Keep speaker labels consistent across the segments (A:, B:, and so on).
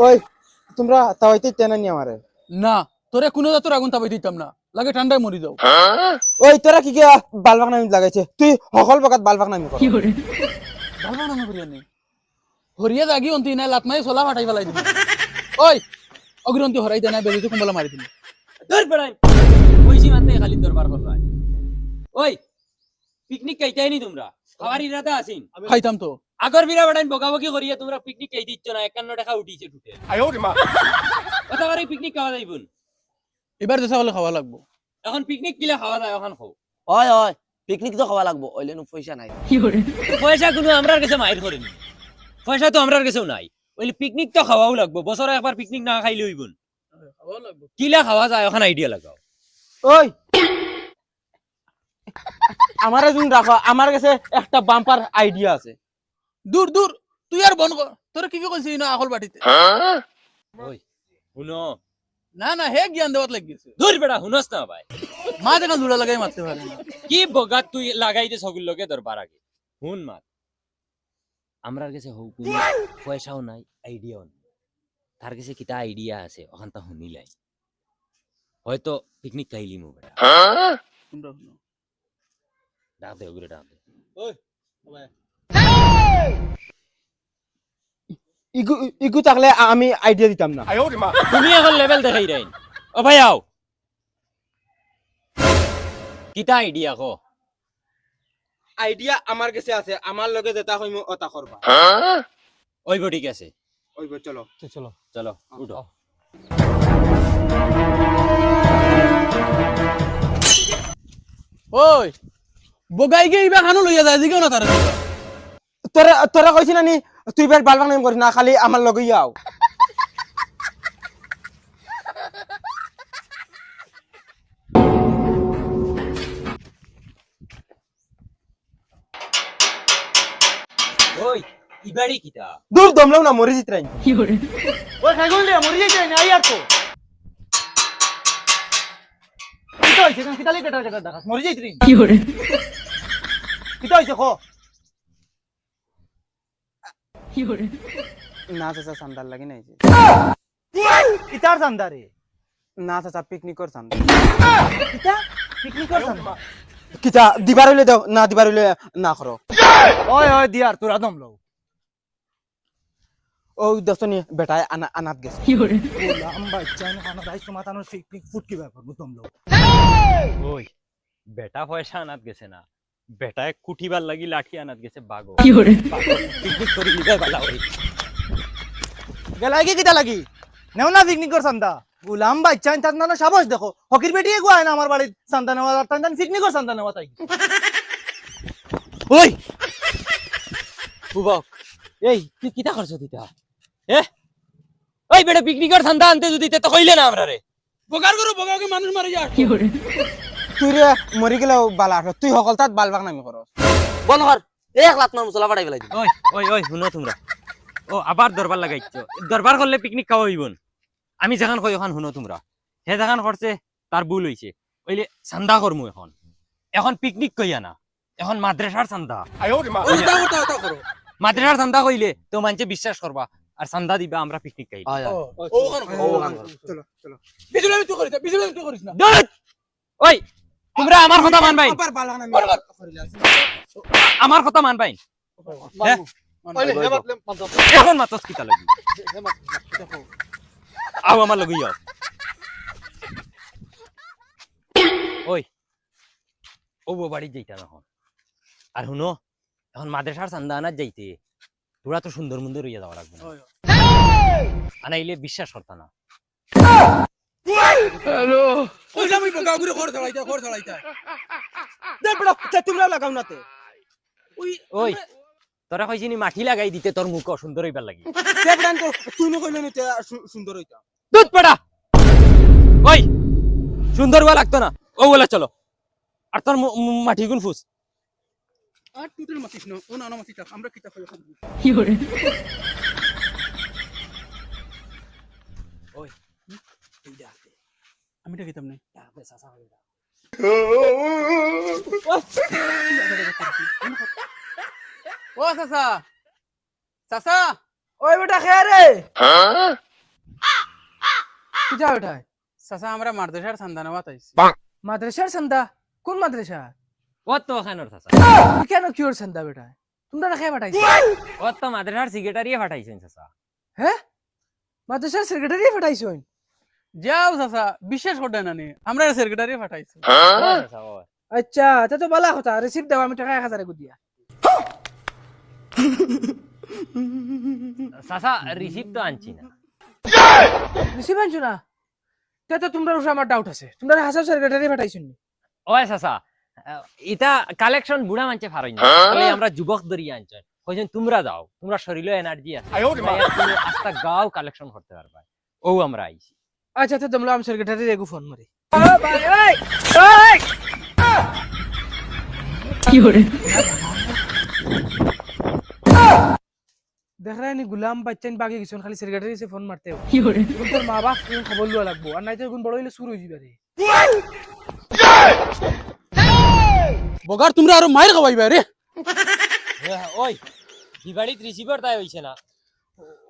A: ওই তোমরা তাওয়াইতে তেনা নি আমারে
B: না তোরে কোনো জাতর আগুন তাবাই দিতাম না লাগে ঠান্ডায় মরি যাও
A: ওই তোরা কি কি বালবাক নামি লাগাইছে তুই সকল বকাত বালবাক নামি কর
B: ভালো না করিয়া নেই হরিয়া জাগি অন্তি নাই লাত মাই চলা ফাটাই পেলাই দিবি ওই অগ্রন্তি হরাই দে না বেবিতে কুম্বলা মারি দিবি
C: দূর বেড়াই কইছি মানতে খালি দরবার করবাই ওই পিকনিক কাইতাই নি তোমরা খাবার ইরাদা আছিন
B: খাইতাম তো
C: আগর বিরা বাড়াই বকাবকি করিয়া তোমরা পিকনিক কাই দিচ্ছ না 51 টাকা উঠিছে টুটে কথা বারে পিকনিক খাওয়া যাইবুন
B: এবার দেশা হলে খাওয়া লাগবো
C: এখন পিকনিক কিলা খাওয়া যায় এখন খাও
D: হয় হয় পিকনিক তো খাওয়া লাগবো ওইলে নো পয়সা নাই
C: পয়সা কোনো আমরার কাছে মাইর করেনি পয়সা তো আমরার কাছেও নাই ওইলে পিকনিক তো খাওয়াও লাগবো বছরে একবার পিকনিক না খাইলে হইবুন
B: খাওয়া লাগবো
C: কিলা খাওয়া যায় এখন আইডিয়া লাগাও
A: ওই আমারে জুন রাখো আমার কাছে একটা বাম্পার আইডিয়া আছে
B: দূর দূর তুই আর বন কর তোর কি কইছিস না আকল বাটিতে
C: ওই শুনো
B: না না হে জ্ঞান দেওয়াত লাগিছে
C: দূর বেড়া শুনস না ভাই
B: মা দেখা জোড়া লাগাই মারতে পারে না
C: কি বগাত তুই লাগাই দে সগুল লোকে দরবার আগে শুন মাত আমরার কাছে হোক পয়সাও নাই আইডিয়াও নাই তার কাছে কিতা আইডিয়া আছে ওখান তা শুনিলাই হয়তো পিকনিক খাইলি মু বেটা
B: তোমরা শুনো
C: ডাক দে ওগুলো ডাক দে
B: ওই
A: ইগু ইগু থাকলে আমি আইডিয়া দিতাম না
C: তুমি এখন লেভেল দেখাই রাইন ও ভাই আও কিতা আইডিয়া কো
A: আইডিয়া আমার কাছে আছে আমার লগে যেটা কইমু ওটা করবা
C: ওই গো ঠিক আছে
A: ওই চলো
B: চলো
C: চলো উঠো
B: ওই বগাই গে ইবা খানো লইয়া যায় জিগো না তার
A: তোরা তোরা কইছিস না নি তুই বের বালবাক নামি করিস না খালি আমার লগে আও
C: ওই ইবাড়ি কিতা
A: দূর দমলাও না মরে জিতরাই
B: ওই খাইগুন দে মরি যাই না আর তো কিতা হইছে কেন কিতা লাগি কেটার কেটার ডাকাস মরি যাই তুই কিতা হইছে কো
A: না চাচা সান্দার লাগি নাই যে
B: কিতার জানদারে
A: না চাচা পিকনিকর সান্দা
B: কিতা পিকনিক করছান
A: কিতা দিবার হইলে দাও না দিবার হইলে না করো
B: ওই ওই দিয়ার তোরা দম লও
A: ও দস্তনি বেটায় আনাত গেছে
B: লম্বা চাইনা খানা দাইছ মাতানো পিকনিক ফুট কি ব্যাপার দম লও
C: ওই বেটা পয়সা আনাত গেছে না বেটায় কুঠিবার লাগি লাঠি আনাত গেছে বাগো পিকনিক করি লিবাই বালা ওই
B: গেলাই কি কিতা লাগি নেও না পিকনিক কর সান্দা গুলাম বাচ্চান তার নানা সাবাস দেখো হকির বেটিয়ে গোয় না আমার বাড়ির সান্দা নেওয়া আর তান পিকনিক কর সান্দা নেওয়া তাই
C: ওই বুবক এই তুই কিতা করছ দিতা ওই বেটা পিকনিকের ঠান্ডা আনতে যদি তো কইলে না আমরা রে
B: বগার করো বগাকে মানুষ মারি যা
A: তুই রে মরি গেলেও বালা তুই সকল তাত বালবাক নামি করো
D: বল কর এক লাত মার মশলা ফাটাই ফেলাই দিবি
C: ওই ওই ওই শুনো তোমরা ও আবার দরবার লাগাইছো দরবার করলে পিকনিক খাওয়া হইবন আমি যেখান কই ওখান শুনো তোমরা হে যেখান করছে তার ভুল হইছে ওইলে চান্দা করমু এখন এখন পিকনিক কইয়া না এখন মাদ্রাসার চান্দা মাদ্রাসার চান্দা কইলে তো মানছে বিশ্বাস করবা আর চান্দা দিবা আমরা পিকনিক খাইব
D: হয় হয়
A: চলো চলো
B: বিজুলি তুই করিস বিজুলি তুই করিস না
C: ওই তোমরা আমার কথা মানবাই
A: আবার বালবাক নামি করিলা
C: আমার কথা মানবাই হ্যাঁ এখন মাতস কিতা লাগি আও আমার লগি যাও ওই ও বাড়ি যাইতা এখন আর শুনো এখন মাদ্রাসার চান্দা আনার যাইতে তোরা তো সুন্দর মন্দির হইয়া যাওয়া লাগবে আনাইলে বিশ্বাস করতা না
B: হ্যালো ওই আমি বগা গুলো খড় ধরাইতা
A: দে বড় তোমরা লাগাও নাতে
C: ওই তোরা কইছিনি মাটি লাগাই দিতে তোর মুখ সুন্দর হইবার লাগি
A: দে বড় তো তুই ন কইলে নিতে সুন্দর হইতা
C: দুধ পড়া ওই সুন্দর হওয়া লাগতো না ও বলে চলো আর তোর মাটি গুন ফুস
B: আর তুই তো মাতিস না ও না না মাতিস আমরা কিতা কই
C: ওই
B: আমি এটা খেতাম না ও চাচা চাচা
A: ওই বেটা খেয়ে রে কিটা বেটা
B: চাচা আমরা মাদ্রাসার চান্দা নেওয়া তাইছি
A: মাদ্রাসার চান্দা কোন মাদ্রাসা
C: ও তো ওখানোর চাচা
A: কেন কিওর চান্দা বেটা তোমরা রাখাই পাঠাইছো
C: ও তো মাদ্রাসার সেক্রেটারিয়ে পাঠাইছেন চাচা
A: হ্যাঁ মাদ্রাসার সেক্রেটারি পাঠাইছো
B: যাও চাচা বিশ্বাস করতে না নি আমরা সেক্রেটারি পাঠাইছি
C: ও চাচা ও
A: আচ্ছা তা তো বলা কথা রিসিপ্ট দাও আমি টাকা 1000 করে দিয়া
C: চাচা রিসিপ্ট তো আনছি না
A: রিসিপ্ট আনছো না তা তো তোমরা উপরে আমার ডাউট আছে তোমরা হাসাব সেক্রেটারি পাঠাইছো নি
C: ওই চাচা ইটা কালেকশন বুড়া মানছে ফারইন তাহলে আমরা যুবক দরিয়া আনছে কইছেন তোমরা যাও তোমরা শরীরে এনার্জি আছে তুমি আস্তা গাও কালেকশন করতে পারবা ও আমরা আইছি
A: আচ্ছা তো তোমরা আমি সেক্রেটারি রেগু ফোন মারি দেখ রা নি গুলাম বাচ্চান বাকি কিছু খালি সেক্রেটারি সে ফোন মারতে हो তোর মা বাপ তুমি খবর লওয়া লাগবো আর নাই তো এখন বড় হইলে শুরু হই যাবে রে
B: বগার তোমরা আরো মাইর খাওয়াইবা রে
C: ওই ই বাড়িত রিসিভার তাই হইছে না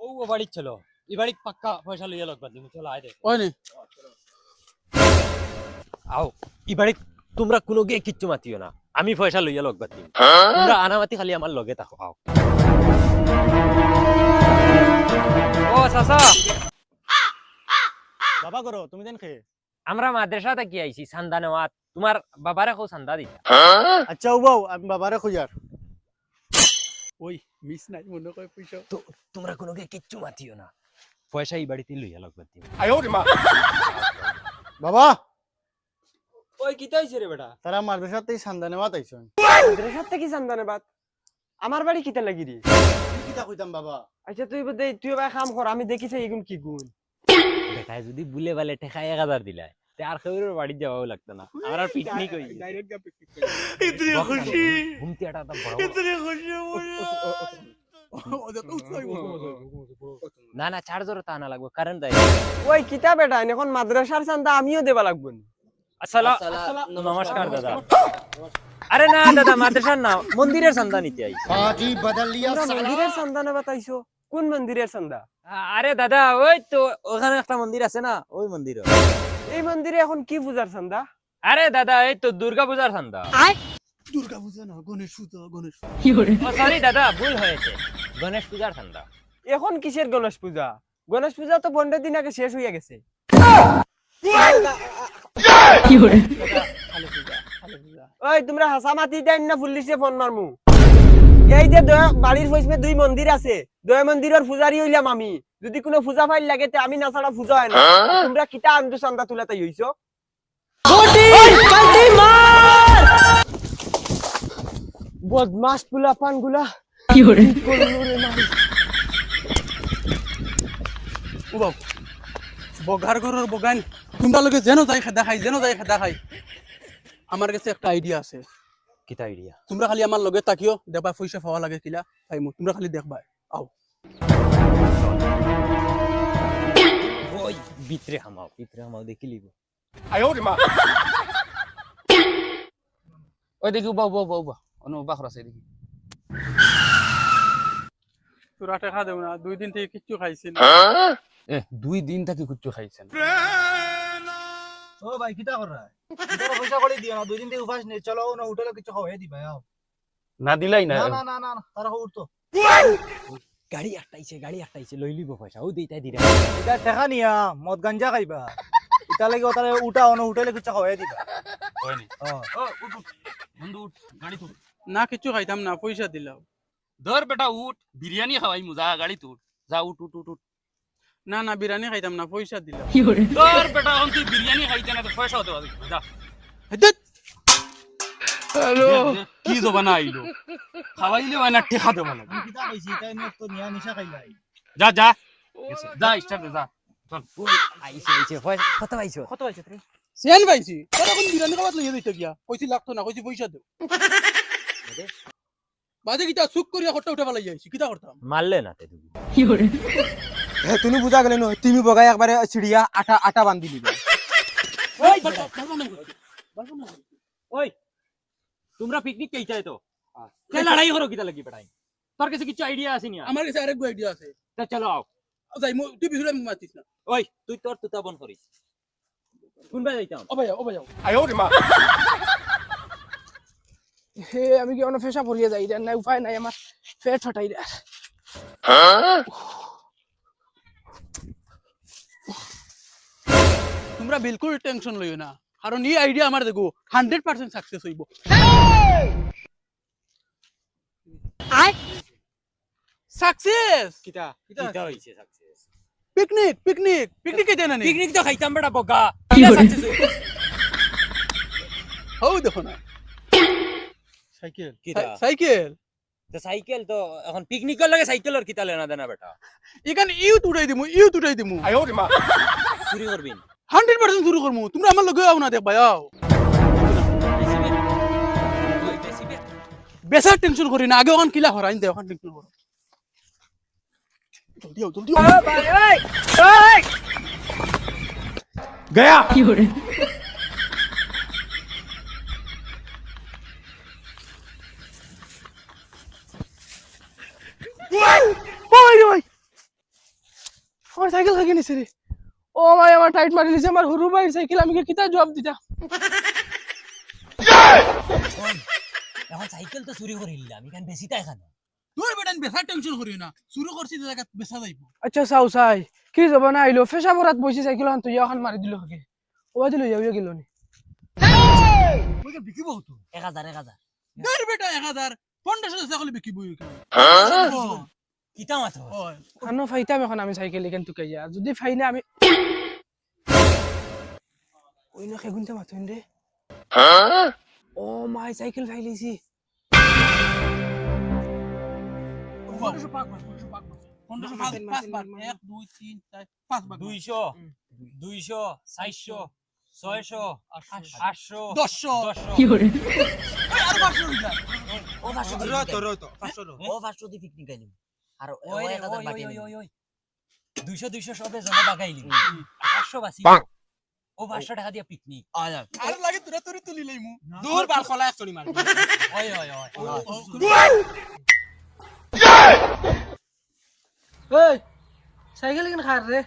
C: ও বাড়িত চলো ই বাড়িত পাক্কা পয়সা লইয়া লাগবা তুমি চলো আয় দে
B: ওই নি
C: আও ই বাড়িত তোমরা কোনো গে কিচ্ছু মাতিও না আমি পয়সা লইয়া লাগবা তোমরা আনামাতি খালি আমার লগে থাকো আও ও চাচা
E: বাবা করো তুমি দেন খেয়ে
C: আমরা মাদ্রাসা থেকে আইছি চান্দা নেওয়াত তোমার বাবারে কো চান্দা দিতা
E: আচ্ছা উবাও আমি বাবারে খুঁজার
B: ওই মিস নাই মনে কয় পয়সা
C: তো তোমরা কোনো গে কিচ্ছু মাতিও না পয়সা এই বাড়িতে লইয়া লাগবা
E: বাবা
D: ওই কিতা হইছে রে বেটা
E: তারা মাদ্রাসাতেই সান্দা নেওয়া তাইছো
D: মাদ্রাসার থেকে চান্দা নেবাত আমার বাড়ি কিতা লাগি রে
E: কিতা কইতাম বাবা
D: আচ্ছা তুই ভাই কাম কর আমি দেখিছি এগুন কি গুণ
C: বেটায় যদি বুলে বালে ঠেকা 1000 দিলাই তে আর কেউর বাড়ি যাওয়াও লাগতো না আমরা পিকনিক হই
B: ডাইরেক্ট গা পিক
C: ইতনি খুশি ঘুমতি আটা তো বড় না না চার্জার তা না লাগবে কারেন্ট দেয়
D: ওই কিতা বেটা এখন মাদ্রাসার চান্দা আমিও দেবা লাগবো
C: আসসালামু নমস্কার দাদা আরে না দাদা মাদ্রাসার না মন্দিরের চান্দা নিতে আইছি
D: মন্দিরের চান্দা নেবা তাইছো কোন মন্দিরের চান্দা
C: আরে দাদা ওই তো ওখানে একটা মন্দির আছে না ওই মন্দির
D: এই মন্দিরে এখন কি পূজার চান্দা
C: আরে দাদা এই তো দুর্গা পূজার চান্দা
B: দুর্গা পূজা না গণেশ পূজা
C: ও সরি দাদা ভুল হয়েছে গণেশ পূজার চান্দা
D: এখন কিসের গণেশ পূজা গণেশ পূজা তো 15 দিন আগে শেষ হইয়া গেছে ওই তোমরা হাসা মাতি দেন না পুলিশে ফোন মারমু এই যে বাড়ির পশ্চিমে 2 মন্দির আছে 2 মন্দিরের পূজারি হইলাম আমি যদি কোনো পূজা ফাইল লাগে তে আমি না ছাড়া পূজা হয় না তোমরা কিটা আন্দু চান্দা তুলাতে হইছো বদমাস পুলা পানগুলা কি হরে
B: ও বাবু বগার ঘরের বগান তোমরা লগে যেন যাই খেদা খাই আমার কাছে একটা আইডিয়া আছে
C: কিতা আইডিয়া
B: তোমরা খালি আমার লগে তাকিও দেখবা পয়সা পাওয়া লাগে কিলা পাইমু তোমরা খালি দেখবা আও
C: ওই ভিতরে হামাও দেখি লিব
B: ওই দেখি উবা অন্য উবা খরচ দেখি তোরা টাকা দেব না 2 দিন থেকে কিচ্ছু খাইছিল 2 দিন থেকে কিচ্ছু খাইছেন
E: ও ভাই কিতা কর রা তোরা পয়সা করে দিও না 2 দিন থেকে উপাস নেই চলো না হোটেলে কিছু খাওয়াই দিবা আও
B: না দিলাই না
E: না তারা উঠতো
C: গাড়ি আটটাইছে লই লিব পয়সা ও দেইতাই দিরা
E: এটা টাকা নিয়া মদ গাঞ্জা খাইবা এটা লাগি ওটারে উঠা অন হোটেলে কিছু খাওয়াই দিবা
B: হয়নি
E: ও
B: বন্ধু উঠ গাড়ি তুল না কিচ্ছু খাইতাম না পয়সা দিলাও ধর বেটা উঠ বিরিয়ানি খাওয়াই মুজা গাড়ি তুল যা উঠ না বিরিয়ানি খাইতাম না পয়সা দিলাও ধর বেটা এখন তুই বিরিয়ানি খাইতে না তো পয়সা দেওয়া যা হ্যালো কি জবানা আইলো খাওয়াইলে হয় না টেকা দেওয়া লাগে
E: কিতা কইছি তাই নে তো নিয়া নিশা খাইলাই
B: যা স্টার্ট যা
C: আইছে পয়সা কত পাইছো
B: সেন পাইছি তোরা কোন বিরিয়ানি খাওয়াত লইয়া দিতে গিয়া কইছি লাগতো না কইছি পয়সা দেও বাদে কিটা সুক করিয়া খট্টা উঠা পালাই যাইছি কিটা করতাম
C: মারলে না তে তুমি
A: হ্যাঁ তুমি বুঝা গেলে ন তুমি বগাই একবারে চিড়িয়া আটা বান্ধি দিবে
C: ওই তোমরা পিকনিক কই চাই তো কে লড়াই করো কিটা লাগি বেটাই তোর কাছে কিছু আইডিয়া আছে নি
B: আমার কাছে আরেক আইডিয়া আছে
C: তা চলো আও
B: যাই তুই বিহুলে মাতিস না
C: ওই তুই তোর তুতা বন করিস কোনবা যাইতাম
B: ও ভাই
A: হে আমি কি অন্য ফেসা পড়িয়ে যাই রে না উপায় নাই আমার পেট হটাই রে
B: তোমরা বিলকুল টেনশন লইও না কারণ এই আইডিয়া আমার দেখো 100% সাকসেস হইব সাকসেস
E: কিতা
C: কিটা হইছে সাকসেস
B: পিকনিক কে জানা নি
C: পিকনিক তো খাইতাম বেটা বগা
B: হও দেখো না
E: সাইকেল
C: কিটা
B: সাইকেল
C: তো সাইকেল তো এখন পিকনিকের লাগে সাইকেলের কিতা লেনা দেনা বেটা
B: এখানে ইউট উঠাই দিমু
C: চুরি করবিন
B: 100% শুরু করমু তোমরা আমার লগে আও না দেখ ভাই আও বেসার টেনশন করি না আগে ওখান কিলা হরাইন দে ওখান টেনশন করো জলদি আও
E: গয়া
A: ওই রে ভাই আমার সাইকেল খাইকে নিছে রে ও ভাই আমার টাইট মারি দিছে আমার হুরু ভাই সাইকেল আমি কিতা জবাব দিতা
C: এখন সাইকেল তো চুরি করিলাম এখান বেশি তাই খানো
B: তোর বেটান বেসার টেনশন করি না শুরু করছি জায়গা বেসা যাইব
A: আচ্ছা চাও চাই কি যাব না আইলো ফেসা পরাত বসি সাইকেল আন তুই এখন মারি দিল হকে ও দিল যাও গেল নি
B: ওই বিকিব তো
C: 1000
B: তোর বেটা 1000 1500 টাকা বিকিব
C: কিতা মাথা
A: আনো ফাইতাম এখন আমি সাইকেল এখান তুকে যা যদি ফাইনা আমি ওই না খেগুনতে মাথুন রে ও মাই সাইকেল ফাইলিছি
B: 1500 পাক 5 বার 1 2 3 4 5 বার
C: 200 400 600 800
B: 1000
A: কি করে
B: আর 500 হইলা
C: ও 500
E: রত 500
C: ও 500 দি পিকনিক আইলি আর ও 1000 বাকি 200 সবে জমা বাগাইলি 500 বাসি ও 500 টাকা দিয়া পিকনিক
B: আর লাগে তোরা তোরি তুলি লইমু দূর বাল খলা এক চলি মার
C: ওই
A: এই সাইকেল কেন খার রে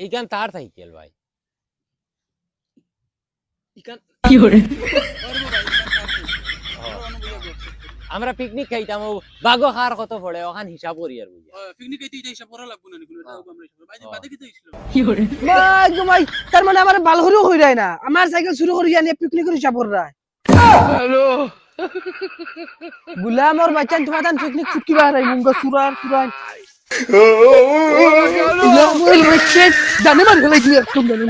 C: এইখান তার সাইকেল ভাই ইখান
A: কি করে
C: আমরা পিকনিক খাইতাম বাগো খার কত পড়ে ওখান হিসাব করি আর বুঝি
B: পিকনিক আইতে হিসাব করা লাগবো না নিকুন এটা আমরা হিসাব বাইরে বাদে কি হইছিল
A: কি করে ভাই ভাই তার মানে আমার বাল হরু হই যায় না আমার সাইকেল শুরু করি জানি পিকনিক করে যাব রা হ্যালো গুলাম और बच्चन तुम्हारा पिकनिक चुटकी बाहर आई मुंगा सुरार गुलाम और बच्चन जाने मार गए तुम जाने